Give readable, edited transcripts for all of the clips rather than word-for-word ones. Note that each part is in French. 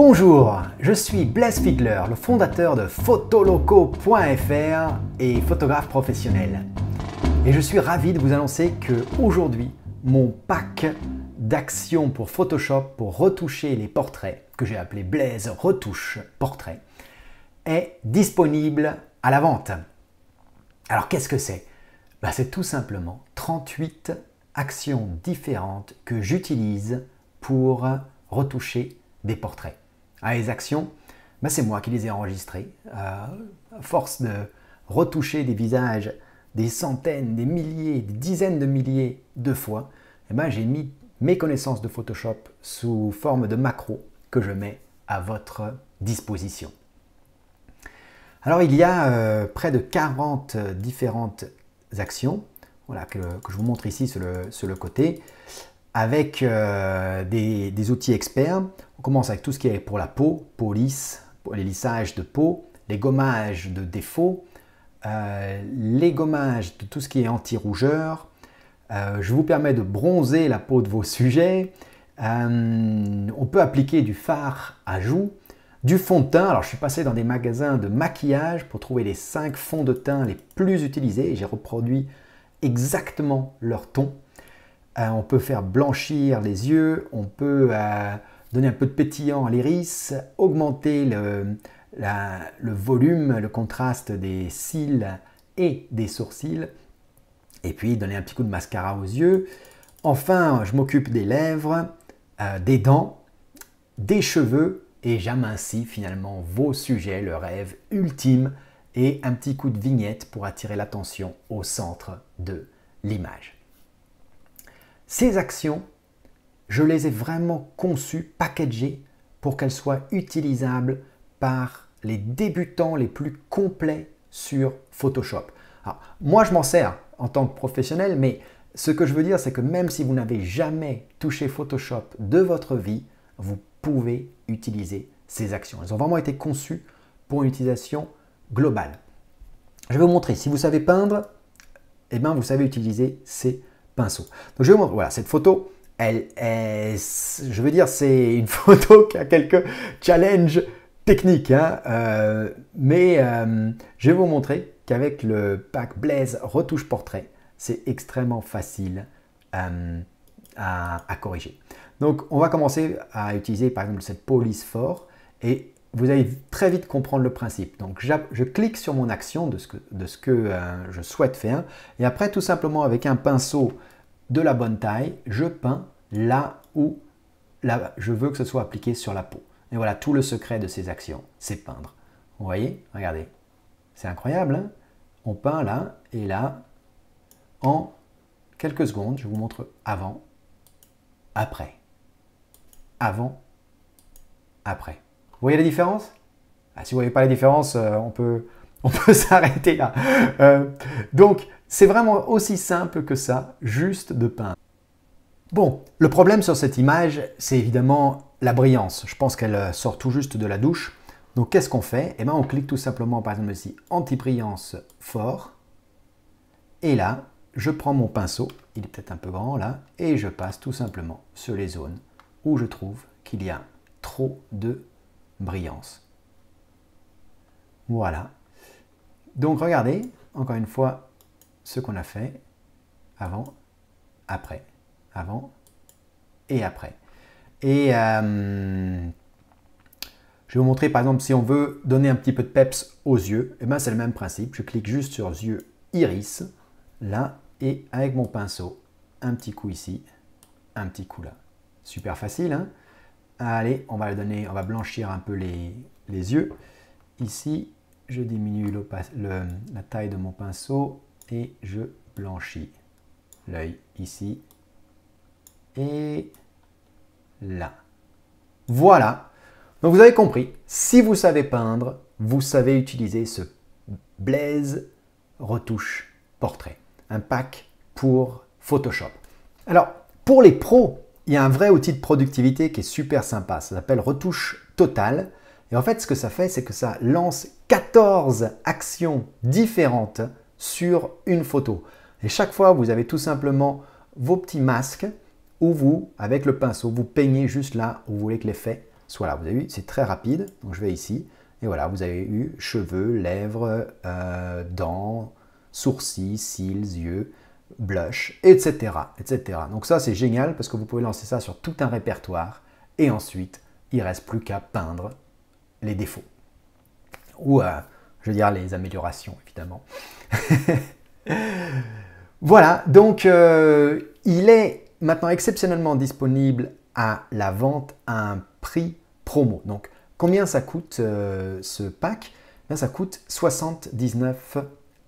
Bonjour, je suis Blaise Figler, le fondateur de Photoloco.fr et photographe professionnel. Et je suis ravi de vous annoncer que aujourd'hui, mon pack d'actions pour Photoshop pour retoucher les portraits, que j'ai appelé Blaise Retouche Portrait, est disponible à la vente. Alors qu'est-ce que c'est? C'est tout simplement 38 actions différentes que j'utilise pour retoucher des portraits. Les actions, c'est moi qui les ai enregistrées. À force de retoucher des visages des centaines, des milliers, des dizaines de milliers de fois, j'ai mis mes connaissances de Photoshop sous forme de macros que je mets à votre disposition. Alors il y a près de 40 différentes actions que je vous montre ici sur le côté, avec des outils experts. On commence avec tout ce qui est pour la peau, peau lisse, les lissages de peau, les gommages de défauts, les gommages de tout ce qui est anti-rougeur. Je vous permets de bronzer la peau de vos sujets. On peut appliquer du fard à joues, du fond de teint. Alors je suis passé dans des magasins de maquillage pour trouver les 5 fonds de teint les plus utilisés et j'ai reproduit exactement leur ton. On peut faire blanchir les yeux, on peut donner un peu de pétillant à l'iris, augmenter le volume, le contraste des cils et des sourcils, et puis donner un petit coup de mascara aux yeux. Enfin, je m'occupe des lèvres, des dents, des cheveux, et j'amincis finalement vos sujets, le rêve ultime, et un petit coup de vignette pour attirer l'attention au centre de l'image. Ces actions, je les ai vraiment conçues, packagées, pour qu'elles soient utilisables par les débutants les plus complets sur Photoshop. Alors, moi, je m'en sers en tant que professionnel, mais ce que je veux dire, c'est que même si vous n'avez jamais touché Photoshop de votre vie, vous pouvez utiliser ces actions. Elles ont vraiment été conçues pour une utilisation globale. Je vais vous montrer. Si vous savez peindre, vous savez utiliser ces pinceau. Donc je vais vous montrer, voilà, cette photo, je veux dire, c'est une photo qui a quelques challenges techniques, je vais vous montrer qu'avec le pack Blaise Retouche Portrait, c'est extrêmement facile à corriger. Donc on va commencer à utiliser par exemple cette peau lisse fort et vous allez très vite comprendre le principe. Donc je clique sur mon action de ce que je souhaite faire et après tout simplement avec un pinceau de la bonne taille, je peins là où je veux que ce soit appliqué sur la peau. Et voilà, tout le secret de ces actions, c'est peindre. Vous voyez? Regardez, c'est incroyable, hein? On peint là et là en quelques secondes. Je vous montre avant, après. Avant, après. Vous voyez la différence? Si vous ne voyez pas la différence, on peut s'arrêter là. Donc, c'est vraiment aussi simple que ça, juste de peindre. Bon, le problème sur cette image, c'est évidemment la brillance. Je pense qu'elle sort tout juste de la douche. Donc, qu'est-ce qu'on fait? On clique tout simplement, par exemple ici, anti-brillance fort. Et là, je prends mon pinceau, il est peut-être un peu grand là, et je passe tout simplement sur les zones où je trouve qu'il y a trop de brillance. Voilà. Donc regardez, encore une fois, ce qu'on a fait avant, après, avant et après. Et je vais vous montrer par exemple si on veut donner un petit peu de peps aux yeux, c'est le même principe. Je clique juste sur yeux iris, là, et avec mon pinceau, un petit coup ici, un petit coup là. Super facile, hein? Allez, on va blanchir un peu les yeux. Ici, je diminue la taille de mon pinceau et je blanchis l'œil ici et là. Voilà. Donc vous avez compris, si vous savez peindre, vous savez utiliser ce Blaise Retouche Portrait, un pack pour Photoshop. Alors, pour les pros, il y a un vrai outil de productivité qui est super sympa. Ça s'appelle Retouche Totale. Et en fait, ce que ça fait, c'est que ça lance 14 actions différentes sur une photo. Et chaque fois, vous avez tout simplement vos petits masques où vous, avec le pinceau, vous peignez juste là où vous voulez que l'effet soit là. Vous avez vu, c'est très rapide. Donc je vais ici. Et voilà, vous avez eu cheveux, lèvres, dents, sourcils, cils, yeux, blush, etc., etc. Donc ça, c'est génial parce que vous pouvez lancer ça sur tout un répertoire. Et ensuite, il ne reste plus qu'à peindre les défauts. Ou, je veux dire, les améliorations, évidemment. Voilà, donc il est maintenant exceptionnellement disponible à la vente à un prix promo. Donc, combien ça coûte ce pack? Bien, ça coûte 79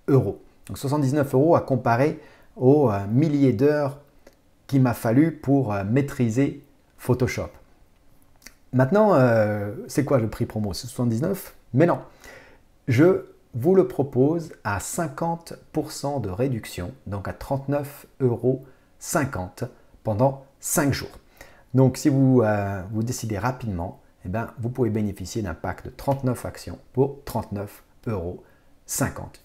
€. Donc 79 € à comparer aux milliers d'heures qu'il m'a fallu pour maîtriser Photoshop. Maintenant, c'est quoi le prix promo? C'est 79? Mais non, je vous le propose à 50% de réduction, donc à 39,50 € pendant 5 jours. Donc si vous décidez rapidement, eh bien, vous pouvez bénéficier d'un pack de 39 actions pour 39,50 €.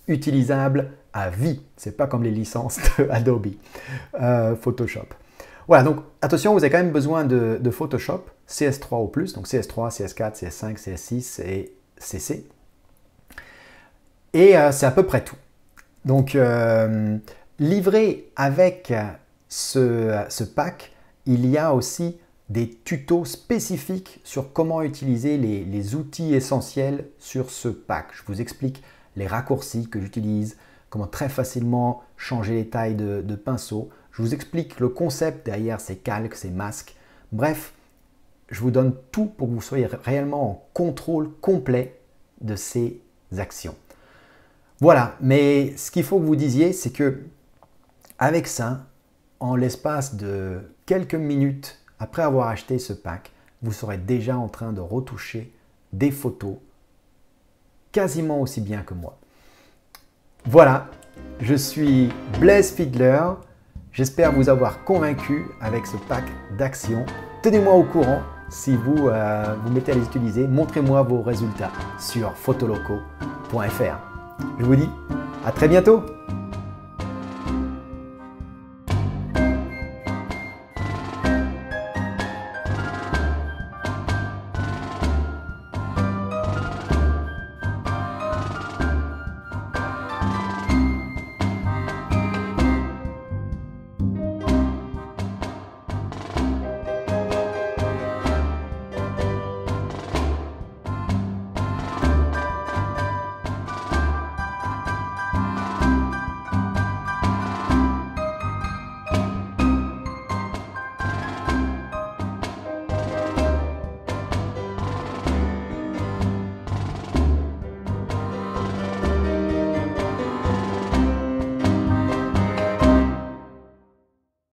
Utilisable à vie. Ce n'est pas comme les licences de Adobe Photoshop. Voilà, donc attention, vous avez quand même besoin de Photoshop CS3 ou plus, donc CS3, CS4, CS5, CS6 et CC. Et c'est à peu près tout. Donc, livré avec ce pack, il y a aussi des tutos spécifiques sur comment utiliser les outils essentiels sur ce pack. Je vous explique les raccourcis que j'utilise, comment très facilement changer les tailles de pinceau. Je vous explique le concept derrière ces calques, ces masques. Bref, je vous donne tout pour que vous soyez réellement en contrôle complet de ces actions. Voilà, mais ce qu'il faut que vous disiez, c'est que avec ça, en l'espace de quelques minutes après avoir acheté ce pack, vous serez déjà en train de retoucher des photos quasiment aussi bien que moi. Voilà, je suis Blaise Fiedler. J'espère vous avoir convaincu avec ce pack d'actions. Tenez-moi au courant si vous vous mettez à les utiliser. Montrez-moi vos résultats sur photoloco.fr. Je vous dis à très bientôt!